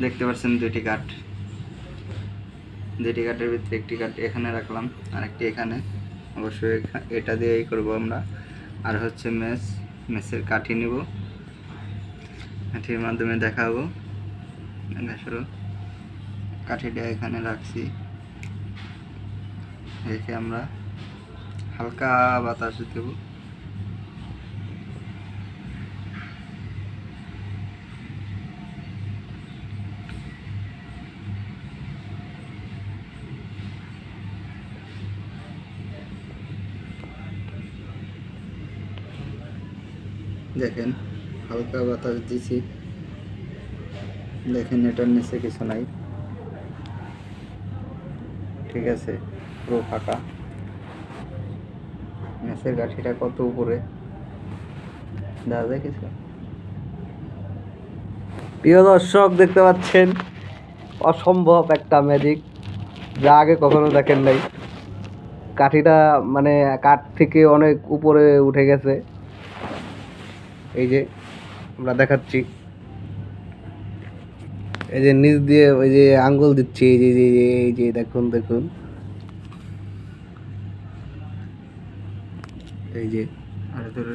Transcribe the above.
দেখতে পাচ্ছেন দুটি কাঠ, দুটি কাঠের ভিতরে একটি কাঠ এখানে রাখলাম আর একটি এখানে। অবশ্যই এটা দিয়েই করবো আমরা। আর হচ্ছে মেসের কাঠি নিব, কাঠির মাধ্যমে দেখাবো। শুরু কাঠিটা এখানে রাখছি, রেখে আমরা হালকা বাতাস দেব। দেখেন হালকা বাতাস দিছি, দেখেন এটার নিচে কিছু নাই, ঠিক আছে, পুরো ফাঁকা। মেসের কাঠিটা কত উপরে দেখা যায় কিছু। প্রিয় দর্শক, দেখতে পাচ্ছেন অসম্ভব একটা ম্যাজিক, যা আগে কখনো দেখেন নাই। কাঠিটা মানে কাঠ থেকে অনেক উপরে উঠে গেছে। এই যে আমরা দেখাচ্ছি, এই যে নিচ দিয়ে ওই যে আঙ্গুল দিচ্ছি, এই যে এই যে দেখুন দেখুন, এই যে আর ধরে